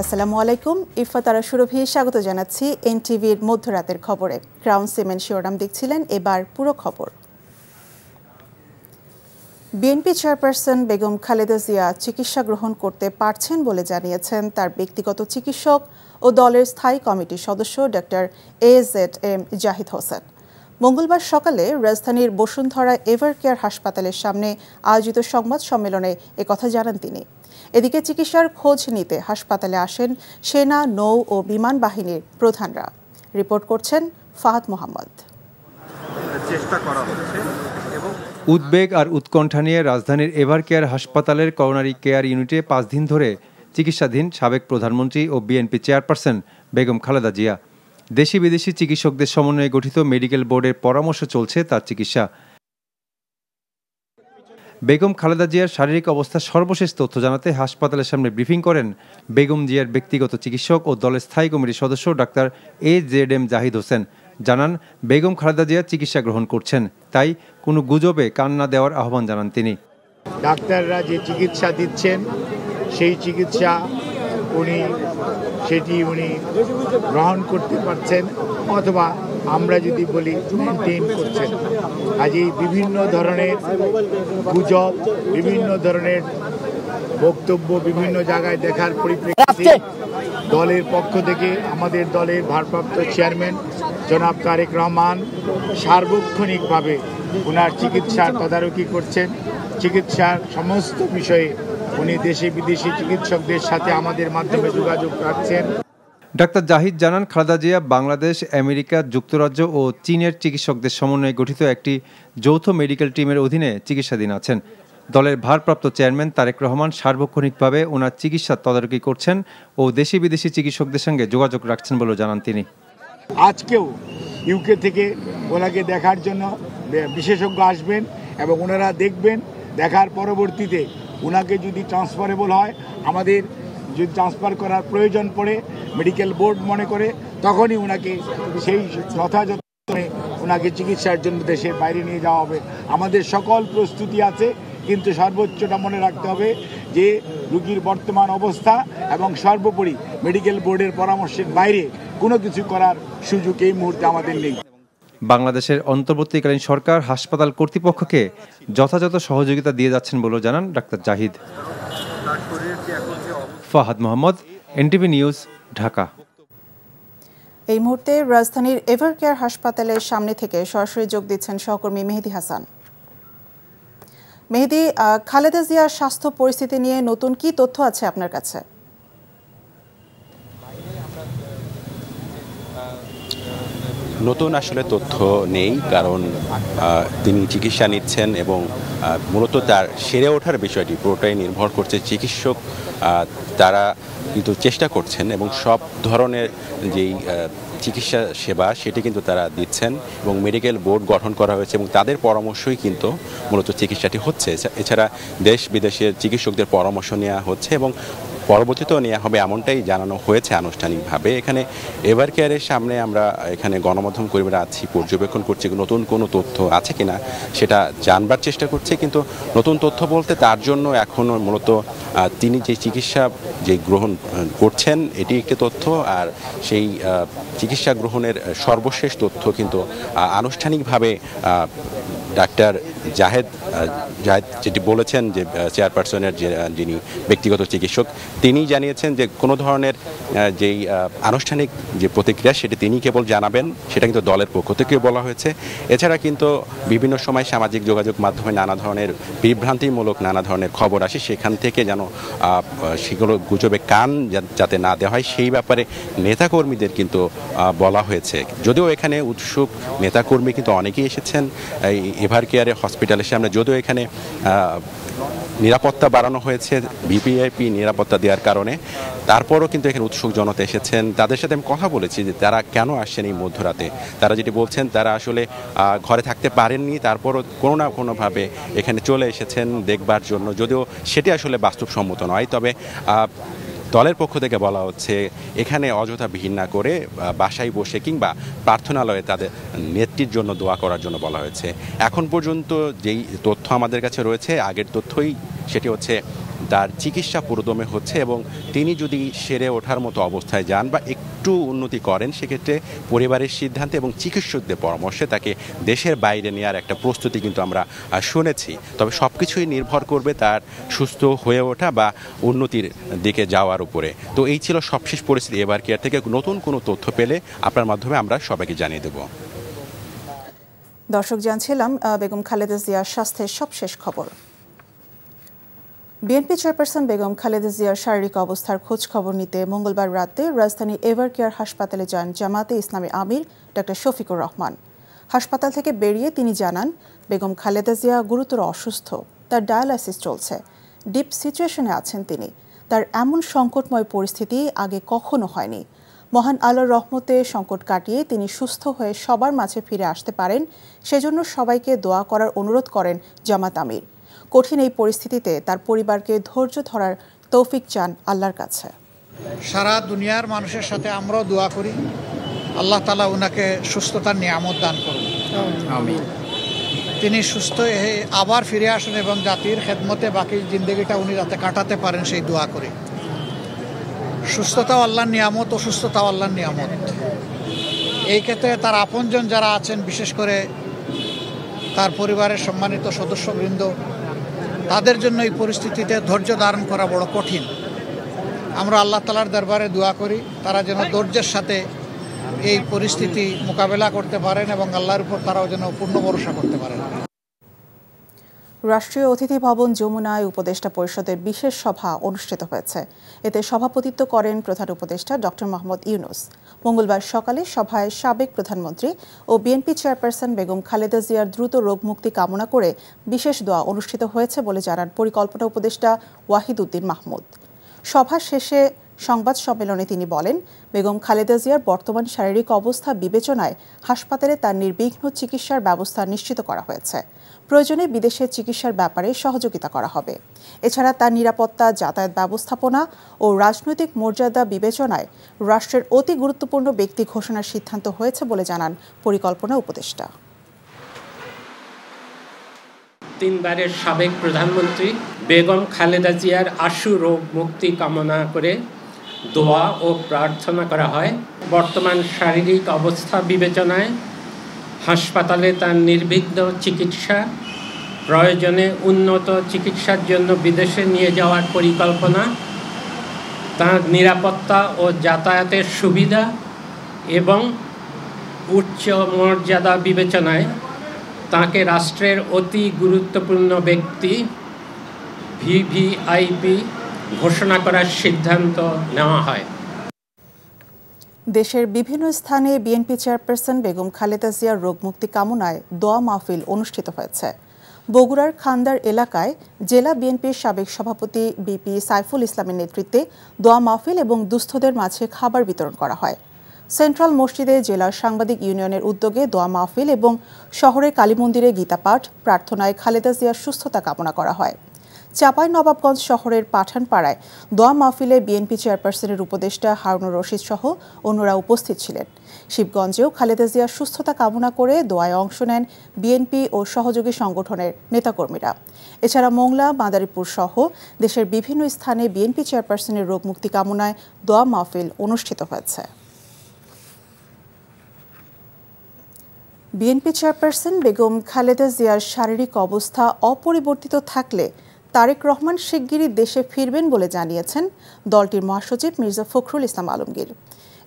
আসসালামু আলাইকুম। ইফাতারা সুরভি স্বাগত জানাচ্ছি এনটিভির মধ্যরাতের খবরে। ক্রাউন সিমেন্ট শিরোনাম দেখছিলেন, এবার পুরো খবর। বিএনপি চেয়ারপারসন বেগম খালেদা জিয়া চিকিৎসা গ্রহণ করতে পারছেন বলে জানিয়েছেন তার ব্যক্তিগত চিকিৎসক ও দলের স্থায়ী কমিটির সদস্য ডক্টর AZM জাহিদ হোসেন। মঙ্গলবার সকালে রাজধানীর বসুন্ধরা এভারকেয়ার হাসপাতালের সামনে আয়োজিত সংবাদ সম্মেলনে একথা জানান তিনি। এদিকে চিকিৎসার খোঁজ নিতে হাসপাতালে আসেন সেনা, নৌ ও বিমান বাহিনীর প্রধানরা। রিপোর্ট করছেন ফাহাদ মোহাম্মদ। উদ্বেগ আর উৎকণ্ঠা নিয়ে রাজধানীর এভারকেয়ার হাসপাতালের করোনারি কেয়ার ইউনিটে 5 দিন ধরে চিকিৎসাধীন সাবেক প্রধানমন্ত্রী ও বিএনপি চেয়ারপারসন বেগম খালেদা জিয়া। দেশি বিদেশি চিকিৎসকদের সমন্বয়ে গঠিত মেডিকেল বোর্ডের পরামর্শ চলছে তার চিকিৎসা। বেগম খালেদা জিয়ার শারীরিক অবস্থার সর্বশেষ তথ্য জানাতে হাসপাতালের সামনে ব্রিফিং করেন বেগম জিয়ার ব্যক্তিগত চিকিৎসক ও দলের স্থায়ী কমিটির সদস্য ডাক্তার AZM জাহিদ হোসেন। জানান, বেগম খালেদা জিয়া চিকিৎসা গ্রহণ করছেন, তাই কোনো গুজবে কান না দেওয়ার আহ্বান জানান তিনি। ডাক্তাররা যে চিকিৎসা দিচ্ছেন সেই চিকিৎসা উনি গ্রহণ করতে পারছেন, অথবা আমরা যদি বলি মেনটেন করছেন। আজই বিভিন্ন ধরনের গুজব, বিভিন্ন ধরনের বক্তব্য বিভিন্ন জায়গায় দেখার পরিপ্রেক্ষিতে দলের পক্ষ থেকে আমাদের দলের ভারপ্রাপ্ত চেয়ারম্যান জনাব তারেক রহমান সার্বক্ষণিকভাবে ওনার চিকিৎসার তদারকি করছেন। চিকিৎসার সমস্ত বিষয়ে উনি দেশি বিদেশি চিকিৎসকদের সাথে আমাদের মাধ্যমে যোগাযোগ রাখছেন। ডাক্তার জাহিদ জানান, খালেদা জিয়া বাংলাদেশ, আমেরিকা যুক্তরাজ্য ও চীনের চিকিৎসকদের সমন্বয়ে গঠিত একটি যৌথ মেডিকেল টিমের অধীনে চিকিৎসাধীন আছেন। দলের ভারপ্রাপ্ত চেয়ারম্যান তারেক রহমান সার্বক্ষণিকভাবে ওনার চিকিৎসার তদারকি করছেন ও দেশি বিদেশি চিকিৎসকদের সঙ্গে যোগাযোগ রাখছেন বলে জানান তিনি। আজকেও ইউকে থেকে ওনাকে দেখার জন্য বিশেষজ্ঞ আসবেন এবং ওনারা দেখবেন। দেখার পরবর্তীতে ওনাকে যদি ট্রান্সফারেবল হয়, আমাদের যদি ট্রান্সফার করার প্রয়োজন পড়ে মেডিকেল বোর্ড মনে করে, তখনই ওনাকে সেই যথাযথ ওনাকে চিকিৎসার জন্য দেশের বাইরে নিয়ে যাওয়া হবে। আমাদের সকল প্রস্তুতি আছে, কিন্তু সর্বোচ্চটা মনে রাখতে হবে যে রোগীর বর্তমান অবস্থা এবং সর্বোপরি মেডিকেল বোর্ডের পরামর্শের বাইরে কোনো কিছু করার সুযোগ এই মুহূর্তে আমাদের নেই। বাংলাদেশের অন্তর্বর্তীকালীন সরকার হাসপাতাল কর্তৃপক্ষকে যথাযথ সহযোগিতা দিয়ে যাচ্ছেন বলেও জানান doctor Zahid. Fahad Mohammad, NTV news, Dhaka. এই মুহূর্তে রাজধানীর এভারকেয়ার হাসপাতালের সামনে থেকে সরাসরি যোগ দিচ্ছেন সহকর্মী মেহেদি হাসান। মেহেদি, খালেদা জিয়ার স্বাস্থ্য পরিস্থিতি নিয়ে নতুন কি তথ্য আছে আপনার কাছে? নতুন আসলে তথ্য নেই, কারণ তিনি চিকিৎসা নিচ্ছেন এবং মূলত তার সেরে ওঠার বিষয়টি পুরোটাই নির্ভর করছে চিকিৎসক। তারা কিন্তু চেষ্টা করছেন এবং সব ধরনের যেই চিকিৎসা সেবা সেটি কিন্তু তারা দিচ্ছেন এবং মেডিকেল বোর্ড গঠন করা হয়েছে এবং তাদের পরামর্শই কিন্তু মূলত চিকিৎসাটি হচ্ছে। এছাড়া দেশ বিদেশের চিকিৎসকদের পরামর্শ নেওয়া হচ্ছে এবং পরবর্তীতেও নেওয়া হবে, এমনটাই জানানো হয়েছে আনুষ্ঠানিকভাবে। এখানে এভারকেয়ারের সামনে আমরা এখানে গণমাধ্যম কর্মীরা আছি, পর্যবেক্ষণ করছি নতুন কোনো তথ্য আছে কিনা সেটা জানবার চেষ্টা করছি। কিন্তু নতুন তথ্য বলতে তার জন্য এখনও মূলত তিনি যে চিকিৎসা যে গ্রহণ করছেন এটি একটি তথ্য, আর সেই চিকিৎসা গ্রহণের সর্বশেষ তথ্য কিন্তু আনুষ্ঠানিকভাবে ডাক্তার জাহিদ যেটি বলেছেন যে চেয়ারপারসনের যিনি ব্যক্তিগত চিকিৎসক, তিনি জানিয়েছেন যে কোনো ধরনের যেই আনুষ্ঠানিক যে প্রতিক্রিয়া সেটি তিনি কেবল জানাবেন, সেটা কিন্তু দলের পক্ষ থেকে বলা হয়েছে। এছাড়া কিন্তু বিভিন্ন সময় সামাজিক যোগাযোগ মাধ্যমে নানা ধরনের বিভ্রান্তিমূলক নানা ধরনের খবর আসে, সেখান থেকে যেন সেগুলো গুজবে কান যাতে না দেওয়া হয় সেই ব্যাপারে নেতাকর্মীদের কিন্তু বলা হয়েছে। যদিও এখানে উৎসুক নেতাকর্মী কিন্তু অনেকেই এসেছেন এভারকেয়ারে হসপিটালের সামনে, যদিও এখানে নিরাপত্তা বাড়ানো হয়েছে ভিভিআইপি নিরাপত্তা দেওয়ার কারণে, তারপরও কিন্তু এখানে উৎসুক জনতা এসেছেন। তাদের সাথে আমি কথা বলেছি যে তারা কেন আসছেন এই মধ্যরাতে। তারা যেটি বলছেন, তারা আসলে ঘরে থাকতে পারেননি, তারপরও কোনো না কোনোভাবে এখানে চলে এসেছেন দেখবার জন্য, যদিও সেটি আসলে বাস্তবসম্মত নয়। তবে দলের পক্ষ থেকে বলা হচ্ছে এখানে অযথা ভিড় না করে বাসায় বসে কিংবা প্রার্থনালয়ে তাদের নেত্রীর জন্য দোয়া করার জন্য বলা হয়েছে। এখন পর্যন্ত যেই তথ্য আমাদের কাছে রয়েছে আগের তথ্যই, সেটি হচ্ছে তার চিকিৎসা পুরোদমে হচ্ছে এবং তিনি যদি সেরে ওঠার মতো অবস্থায় যান বা একটু উন্নতি করেন সেক্ষেত্রে পরিবারের সিদ্ধান্তে এবং চিকিৎসকদের পরামর্শে তাকে দেশের বাইরে নেওয়ার একটা প্রস্তুতি কিন্তু আমরা শুনেছি। তবে সব কিছুই নির্ভর করবে তার সুস্থ হয়ে ওঠা বা উন্নতির দিকে যাওয়ার উপরে। তো এই ছিল সবশেষ পরিস্থিতি। এভার কেয়ার থেকে নতুন কোনো তথ্য পেলে আপনার মাধ্যমে আমরা সবাইকে জানিয়ে দেব। দর্শক, জানছিলাম বেগম খালেদা জিয়ার স্বাস্থ্যের সবশেষ খবর। বিএনপি চেয়ারপারসন বেগম খালেদা জিয়ার শারীরিক অবস্থার খোঁজ খবর নিতে মঙ্গলবার রাতে রাজধানী এভার কেয়ার হাসপাতালে যান জামাতে ইসলামী আমির ডক্টর শফিকুর রহমান। হাসপাতাল থেকে বেরিয়ে তিনি জানান, বেগম খালেদা জিয়া গুরুতর অসুস্থ, তার ডায়ালাইসিস চলছে, ডিপ সিচুয়েশনে আছেন তিনি। তার এমন সংকটময় পরিস্থিতি আগে কখনো হয়নি। মহান আল্লাহর রহমতে সংকট কাটিয়ে তিনি সুস্থ হয়ে সবার মাঝে ফিরে আসতে পারেন, সেজন্য সবাইকে দোয়া করার অনুরোধ করেন জামাত আমির। কঠিন এই পরিস্থিতিতে তার পরিবারকে ধৈর্য ধরার তৌফিক চান আল্লাহর কাছে। সারা দুনিয়ার মানুষের সাথে আমরাও দোয়া করি, আল্লাহ তাআলা উনাকে সুস্থতার নিয়ামত দান করুন। আমিন। তিনি সুস্থ হয়ে আবার ফিরে আসেন এবং জাতির খেদমতে বাকি জিন্দগিটা উনি যাতে কাটাতে পারেন সেই দোয়া করি। সুস্থতাও আল্লাহর নিয়ামত, অসুস্থতাও আল্লাহর নিয়ামত। এই ক্ষেত্রে তার আপনজন যারা আছেন, বিশেষ করে তার পরিবারের সম্মানিত সদস্যবৃন্দ, তাদের জন্য এই পরিস্থিতিতে ধৈর্য ধারণ করা বড় কঠিন। আমরা আল্লাহ তাআলার দরবারে দোয়া করি তারা যেন ধৈর্যের সাথে এই পরিস্থিতি মোকাবেলা করতে পারেন এবং আল্লাহর উপর তারাও যেন পূর্ণ ভরসা করতে পারেন। রাষ্ট্রীয় অতিথি ভবন যমুনায় উপদেষ্টা পরিষদের বিশেষ সভা অনুষ্ঠিত হয়েছে। এতে সভাপতিত্ব করেন প্রধান উপদেষ্টা ডক্টর মোহাম্মদ ইউনূস। মঙ্গলবার সকালে সভায় সাবেক প্রধানমন্ত্রী ও বিএনপি চেয়ারপারসন বেগম খালেদা জিয়ার দ্রুত রোগ মুক্তি কামনা করে বিশেষ দোয়া অনুষ্ঠিত হয়েছে বলে জানান পরিকল্পনা উপদেষ্টা ওয়াহিদ উদ্দিন মাহমুদ। সভা শেষে সংবাদ সম্মেলনে তিনি বলেন, বেগম খালেদা জিয়ার বর্তমান শারীরিক অবস্থা বিবেচনায় হাসপাতালে তার নির্বিঘ্ন চিকিৎসার ব্যবস্থা নিশ্চিত করা হয়েছে। প্রয়োজনে বিদেশে চিকিৎসার ব্যাপারে সহযোগিতা করা হবে। এছাড়া তার নিরাপত্তা, যাতায়াত ব্যবস্থাপনা ও রাজনৈতিক মর্যাদা বিবেচনায় রাষ্ট্রের অতি গুরুত্বপূর্ণ ব্যক্তি ঘোষণার সিদ্ধান্ত হয়েছে বলে জানান পরিকল্পনা উপদেষ্টা। তিনবারের সাবেক প্রধানমন্ত্রী বেগম খালেদা জিয়ার আশু রোগ মুক্তি কামনা করে দোয়া ও প্রার্থনা করা হয়। বর্তমান শারীরিক অবস্থা বিবেচনায় হাসপাতালে তার নির্বিঘ্ন চিকিৎসা, প্রয়োজনে উন্নত চিকিৎসার জন্য বিদেশে নিয়ে যাওয়ার পরিকল্পনা, তার নিরাপত্তা ও যাতায়াতের সুবিধা এবং উচ্চ মর্যাদা বিবেচনায় তাকে রাষ্ট্রের অতি গুরুত্বপূর্ণ ব্যক্তি ভিভিআইপি ঘোষণা করার সিদ্ধান্ত নেওয়া হয়। দেশের বিভিন্ন স্থানে বিএনপি চেয়ারপারসন বেগম খালেদা জিয়ার রোগ মুক্তি কামনায় দোয়া মাহফিল অনুষ্ঠিত হয়েছে। বগুড়ার খান্দার এলাকায় জেলা বিএনপির সাবেক সভাপতি বিপি সাইফুল ইসলামের নেতৃত্বে দোয়া মাহফিল এবং দুস্থদের মাঝে খাবার বিতরণ করা হয়। সেন্ট্রাল মসজিদে জেলার সাংবাদিক ইউনিয়নের উদ্যোগে দোয়া মাহফিল এবং শহরের কালীমন্দিরে গীতাপাঠ প্রার্থনায় খালেদা জিয়ার সুস্থতা কামনা করা হয়। চাঁপাইনবাবগঞ্জ শহরের পাঠানপাড়ায় দোয়া মাহফিলে বিএনপি চেয়ারপারসনের উপদেষ্টা হারুনুর রশিদ সহ অন্যরা উপস্থিত ছিলেন। শিবগঞ্জেও খালেদা জিয়ার সুস্থতা কামনা করে দোয়ায় অংশ নেন বিএনপি ও সহযোগী সংগঠনের নেতাকর্মীরা। এছাড়া মোংলা, মাদারীপুর সহ দেশের বিভিন্ন স্থানে বিএনপি চেয়ারপারসনের রোগ মুক্তি কামনায় দোয়া মাহফিল অনুষ্ঠিত হয়েছে। বিএনপি চেয়ারপারসন বেগম খালেদা জিয়ার শারীরিক অবস্থা অপরিবর্তিত থাকলে তারেক রহমান শিগগিরই দেশে ফিরবেন বলে জানিয়েছেন দলটির মহাসচিব মির্জা ফখরুল ইসলাম আলমগীর।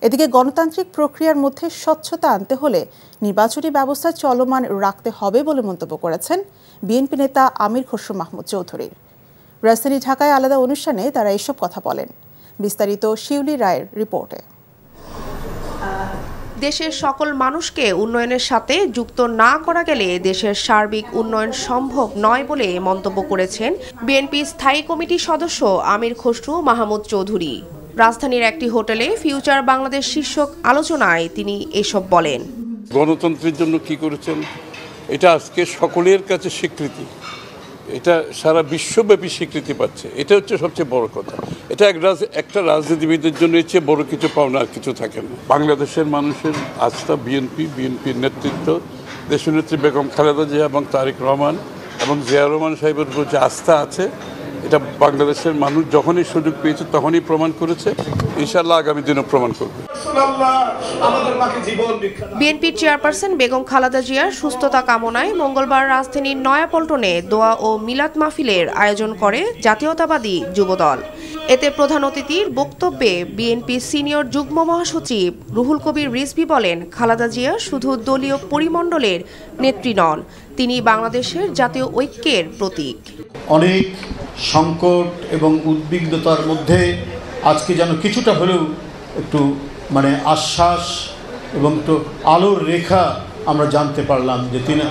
এদিকে গণতান্ত্রিক প্রক্রিয়ার মধ্যে স্বচ্ছতা আনতে হলে নির্বাচনী ব্যবস্থা চলমান রাখতে হবে বলে মন্তব্য করেছেন বিএনপি নেতা আমির খসরু মাহমুদ চৌধুরী। রাজধানী ঢাকায় আলাদা অনুষ্ঠানে তারা এসব কথা বলেন। বিস্তারিত শিউলি রায়ের রিপোর্টে। দেশের সকল মানুষকে উন্নয়নের সাথে যুক্ত না করা গেলে দেশের সার্বিক উন্নয়ন সম্ভব নয় বলে মন্তব্য করেছেন বিএনপি স্থায়ী কমিটির সদস্য আমির খসরু মাহমুদ চৌধুরী। রাজধানীর একটি হোটেলে ফিউচার বাংলাদেশ শীর্ষক আলোচনায় তিনি এসব বলেন। গণতন্ত্রের জন্য কি করেছেন এটা আজকে সকলের কাছে স্বীকৃতি, এটা সারা বিশ্বব্যাপী স্বীকৃতি পাচ্ছে। এটা হচ্ছে সবচেয়ে বড় কথা। এটা একটা রাজনীতিবিদের জন্য এর চেয়ে বড় কিছু পাওনা আর কিছু থাকে না। বাংলাদেশের মানুষের আস্থা বিএনপির নেতৃত্ব, দেশনেত্রী বেগম খালেদা জিয়া এবং তারেক রহমান এবং জিয়া রহমান সাহেবের উপর যে আস্থা আছে এটা বাংলাদেশের মানুষ যখনই সুযোগ পেয়েছে তখনই প্রমাণ করেছে, ইনশাআল্লাহ আগামী দিনও প্রমাণ করবে। বিএনপির চেয়ারপারসন বেগম খালেদা জিয়ার সুস্থতা কামনায় মঙ্গলবার রাজধানীর নয়াপল্টনে দোয়া ও মিলাদ মাহফিলের আয়োজন করে জাতীয়তাবাদী যুবদল। এতে প্রধান অতিথির বক্তব্যে বিএনপি সিনিয়র যুগ্ম মহাসচিব রুহুল কবির রিজভী বলেন, খালেদা জিয়া শুধু দলীয় পরিমণ্ডলের নেত্রী নন, তিনি বাংলাদেশের জাতীয় ঐক্যের প্রতীক। অনেক সংকট এবং উদ্বিগ্নতার মধ্যে আজকে যেন কিছুটা হলেও একটু আশ্বাস এবং একটু আলোর রেখা আমরা জানতে পারলাম যে তিনি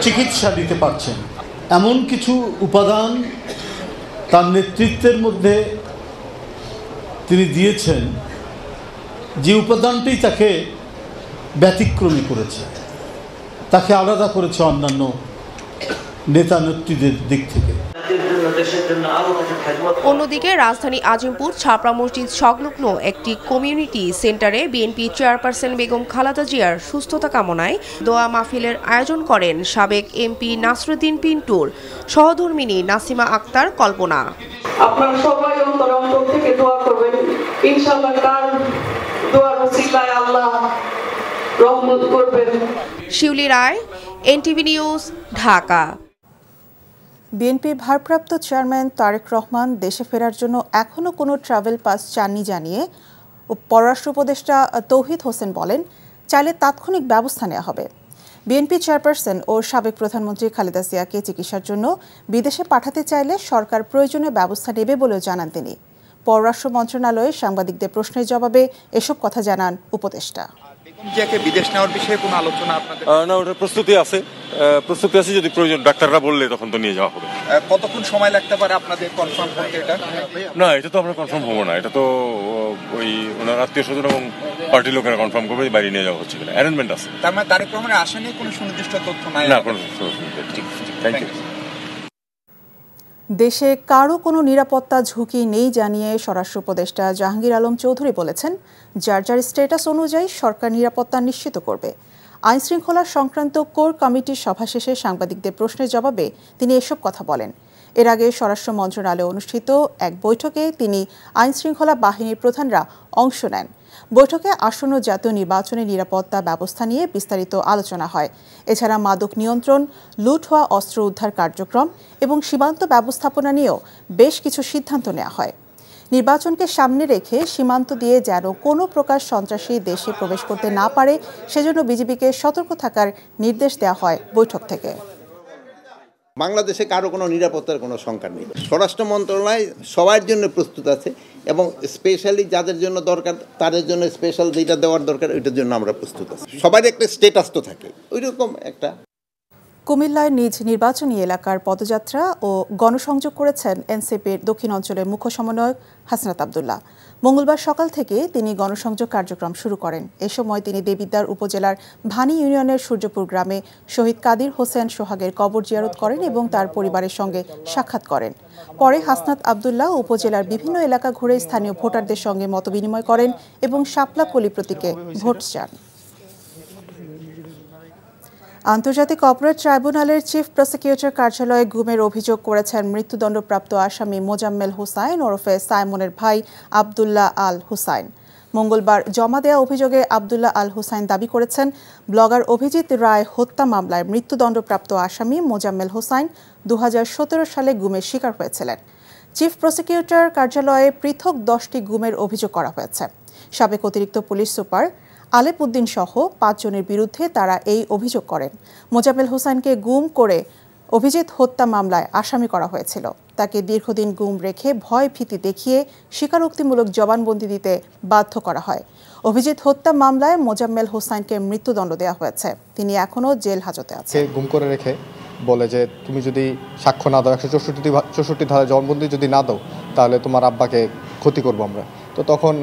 চিকিৎসা দিতে পারছেন। এমন কিছু উপাদান তার নেতৃত্বের মধ্যে তিনি দিয়েছেন যে উপাদানটি তাকে ব্যতিক্রমী করেছে, তাকে আলাদা করেছে অন্যান্য নেতা নেত্রীদের দিক থেকে। অন্যদিকে রাজধানী আজিমপুর ছাপড়া মসজিদ সংলগ্ন একটি কমিউনিটি সেন্টারে বিএনপি চেয়ারপারসন বেগম খালেদা জিয়ার সুস্থতা কামনায় দোয়া মাহফিলের আয়োজন করেন সাবেক এমপি নাসরুদ্দিন পিন্টুর সহধর্মিনী নাসিমা আক্তার কল্পনা। আপনারা সবাই অন্তর থেকে দোয়া করবেন, ইনশাআল্লাহ তার দোয়ার ওসিলায় আল্লাহ রহমত করবেন। শিউলি রায়, এনটিভি নিউজ, ঢাকা। বিএনপি ভারপ্রাপ্ত চেয়ারম্যান তারেক রহমান দেশে ফেরার জন্য এখনও কোনো ট্রাভেল পাস চাননি জানিয়ে পররাষ্ট্র উপদেষ্টা তৌহিদ হোসেন বলেন, চাইলে তাৎক্ষণিক ব্যবস্থা নেওয়া হবে। বিএনপি চেয়ারপারসন ও সাবেক প্রধানমন্ত্রী খালেদা জিয়াকে চিকিৎসার জন্য বিদেশে পাঠাতে চাইলে সরকার প্রয়োজনীয় ব্যবস্থা নেবে বলেও জানান তিনি। পররাষ্ট্র মন্ত্রণালয়ে সাংবাদিকদের প্রশ্নের জবাবে এসব কথা জানান উপদেষ্টা। বিদেশ নেওয়ার বিষয়ে কোনো আলোচনা আপনাদের? না, ওটার প্রস্তুতি আছে, যদি প্রয়োজন ডাক্তাররা বললে তখন তো নিয়ে যাওয়া হবে। কতক্ষণ সময় লাগতে পারে আপনাদের কনফার্ম করতে এটা? না, এটা তো আমরা কনফার্ম হবো না, এটা তো ওই ওনার আত্মীয় স্বজন এবং পার্টির লোকেরা কনফার্ম করবে বাইরে নিয়ে যাওয়া হচ্ছে কিনা। অ্যারেঞ্জমেন্ট আছে। তার মানে তারেক রহমানের আশা নিয়ে কোনো সুনির্দিষ্ট তথ্য নাই? না, কোনো। Thank you. দেশে কারো কোনো নিরাপত্তা ঝুঁকি নেই জানিয়ে স্বরাষ্ট্র উপদেষ্টা জাহাঙ্গীর আলম চৌধুরী বলেছেন, যার যার স্ট্যাটাস অনুযায়ী সরকার নিরাপত্তা নিশ্চিত করবে। আইনশৃঙ্খলা সংক্রান্ত কোর কমিটির সভা শেষে সাংবাদিকদের প্রশ্নের জবাবে তিনি এসব কথা বলেন। এর আগে স্বরাষ্ট্র মন্ত্রণালয়ে অনুষ্ঠিত এক বৈঠকে তিনি আইনশৃঙ্খলা বাহিনীর প্রধানরা অংশ নেন। বৈঠকে আসন্ন জাতীয় নির্বাচনে নিরাপত্তা ব্যবস্থা নিয়ে বিস্তারিত আলোচনা হয়। এছাড়া মাদক নিয়ন্ত্রণ, লুট হওয়া অস্ত্র উদ্ধার কার্যক্রম এবং সীমান্ত ব্যবস্থাপনা নিয়েও বেশ কিছু সিদ্ধান্ত নেওয়া হয়। নির্বাচনকে সামনে রেখে সীমান্ত দিয়ে যেন কোনো প্রকার সন্ত্রাসী দেশে প্রবেশ করতে না পারে, সেজন্য বিজিবিকে সতর্ক থাকার নির্দেশ দেওয়া হয় বৈঠক থেকে। বাংলাদেশে কারো কোনো নিরাপত্তার কোনো শঙ্কা নেই। স্বরাষ্ট্র মন্ত্রণালয় সবার জন্য প্রস্তুত আছে এবং স্পেশালি যাদের জন্য দরকার তাদের জন্য স্পেশাল যেটা দেওয়ার দরকার ওইটার জন্য আমরা প্রস্তুত আছি। সবার একটা স্ট্যাটাস তো থাকে, ওইরকম একটা। কুমিল্লায় নিজ নির্বাচনী এলাকার পদযাত্রা ও গণসংযোগ করেছেন এনসিপির দক্ষিণ অঞ্চলের মুখ্য সমন্বয়ক হাসনাত আব্দুল্লাহ। মঙ্গলবার সকাল থেকে তিনি গণসংযোগ কার্যক্রম শুরু করেন। এ সময় তিনি দেবিদ্বার উপজেলার ভানি ইউনিয়নের সূর্যপুর গ্রামে শহীদ কাদির হোসেন সোহাগের কবর জিয়ারত করেন এবং তার পরিবারের সঙ্গে সাক্ষাৎ করেন। পরে হাসনাত আব্দুল্লাহ উপজেলার বিভিন্ন এলাকা ঘুরে স্থানীয় ভোটারদের সঙ্গে মতবিনিময় করেন এবং শাপলা কলি প্রতীকে ভোট চান। আন্তর্জাতিক অপরাধ ট্রাইব্যুনালের চিফ প্রসিকিউটর কার্যালয়ে গুমের অভিযোগ করেছেন মৃত্যুদণ্ডপ্রাপ্ত আসামি মোজাম্মেল হুসাইন ওরফে সাইমনের ভাই আবদুল্লাহ আল হুসাইন। মঙ্গলবার জমা দেওয়া অভিযোগে আবদুল্লাহ আল হুসাইন দাবি করেছেন, ব্লগার অভিজিৎ রায় হত্যা মামলায় মৃত্যুদণ্ডপ্রাপ্ত আসামি মোজাম্মেল হুসাইন 2017 সালে গুমের শিকার হয়েছিলেন। চিফ প্রসিকিউটর কার্যালয়ে পৃথক 10টি গুমের অভিযোগ করা হয়েছে। সাবেক অতিরিক্ত পুলিশ সুপার আলেপ উদ্দিন সহ 5 জনের বিরুদ্ধে তারা এই অভিযোগ করেন। মোজাম্মেল হোসেনকে গুম করে অভিজিৎ হত্যা মামলায় আসামি করা হয়েছিল। তাকে দীর্ঘদিন গুম রেখে ভয় ভীতি দেখিয়ে স্বীকারোক্তিমূলক জবানবন্দি দিতে বাধ্য করা হয়। অভিজিৎ হত্যা মামলায় মোজাম্মেল হোসেনকে মৃত্যুদণ্ড দেওয়া হয়েছে। তিনি এখনও জেল হাজতে আছেন। গুম করে রেখে বলে যে তুমি যদি সাক্ষ্য না দাও, 164 ধারায় জবানবন্দি যদি না দাও তাহলে তোমার আব্বাকে ক্ষতি করবো আমরা। তো তখন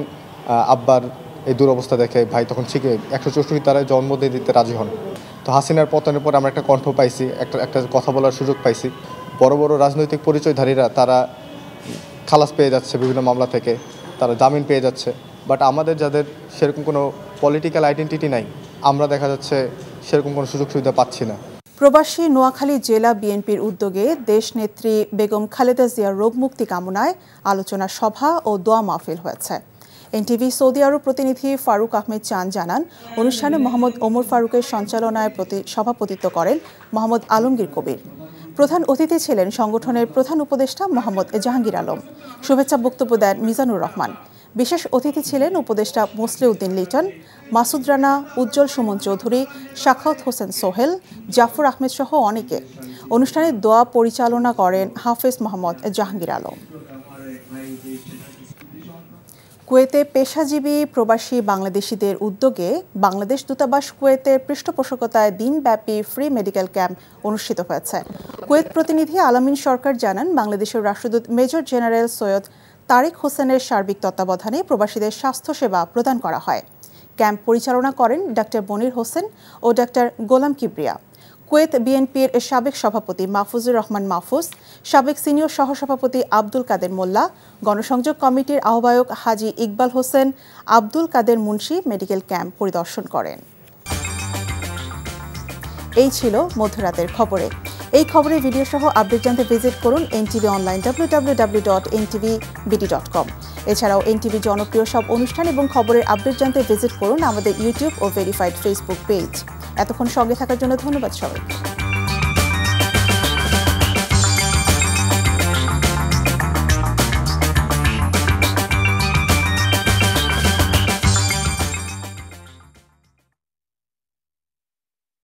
আব্বার এই দুরবস্থা দেখে ভাই তখন শিখে 164 ধারায় জবানবন্দি দিতে রাজি হন। তো হাসিনার পতনের পর আমরা একটা কণ্ঠ পাইছি, একটা কথা বলার সুযোগ পাইছি। বড় বড় রাজনৈতিক পরিচয়ধারীরা তারা খালাস পেয়ে যাচ্ছে বিভিন্ন মামলা থেকে, তারা জামিন পেয়ে যাচ্ছে। বাট আমাদের যাদের সেরকম কোনো পলিটিক্যাল আইডেন্টিটি নাই, আমরা দেখা যাচ্ছে সেরকম কোনো সুযোগ সুবিধা পাচ্ছি না। প্রবাসী নোয়াখালী জেলা বিএনপির উদ্যোগে দেশনেত্রী বেগম খালেদা জিয়ার রোগমুক্তি কামনায় আলোচনা সভা ও দোয়া মাহফিল হয়েছে। এনটিভি সৌদি আরব প্রতিনিধি ফারুক আহমেদ চান জানান, অনুষ্ঠানে মোহাম্মদ ওমর ফারুকের সঞ্চালনায় সভাপতিত্ব করেন মোহাম্মদ আলমগীর কবির। প্রধান অতিথি ছিলেন সংগঠনের প্রধান উপদেষ্টা মোহাম্মদ জাহাঙ্গীর আলম। শুভেচ্ছা বক্তব্য দেন মিজানুর রহমান। বিশেষ অতিথি ছিলেন উপদেষ্টা মোসলেউদ্দিন লিটন, মাসুদ রানা, উজ্জ্বল সুমন চৌধুরী, সাখাওয়াত হোসেন সোহেল, জাফর আহমেদ সহ অনেকে। অনুষ্ঠানে দোয়া পরিচালনা করেন হাফেজ মোহাম্মদ জাহাঙ্গীর আলম। কুয়েতে পেশাজীবী প্রবাসী বাংলাদেশিদের উদ্যোগে বাংলাদেশ দূতাবাস কুয়েতের পৃষ্ঠপোষকতায় দিনব্যাপী ফ্রি মেডিকেল ক্যাম্প অনুষ্ঠিত হয়েছে। কুয়েত প্রতিনিধি আলামিন সরকার জানান, বাংলাদেশের রাষ্ট্রদূত মেজর জেনারেল সৈয়দ তারেক হোসেনের সার্বিক তত্ত্বাবধানে প্রবাসীদের স্বাস্থ্যসেবা প্রদান করা হয়। ক্যাম্প পরিচালনা করেন ডাক্তার মনির হোসেন ও ডাক্তার গোলাম কিবরিয়া। কুয়েত বিএনপির সাবেক সভাপতি মাহফুজুর রহমান মাহফুজ, সাবেক সিনিয়র সহসভাপতি আব্দুল কাদের মোল্লা, গণসংযোগ কমিটির আহ্বায়ক হাজি ইকবাল হোসেন, আব্দুল কাদের মুন্সি মেডিকেল ক্যাম্প পরিদর্শন করেন। এই ছিল মধ্যরাতের খবরে। এই খবরের ভিডিও সহ আপডেট জানতে ভিজিট করুন এনটিভি অনলাইন www.ntvbd.com। এছাড়াও এনটিভি জনপ্রিয় সব অনুষ্ঠান এবং খবরের আপডেট জানতে ভিজিট করুন আমাদের ইউটিউব ও ভেরিফাইড ফেসবুক পেজ। এতক্ষণ সঙ্গে থাকার জন্য ধন্যবাদ সবাইকে।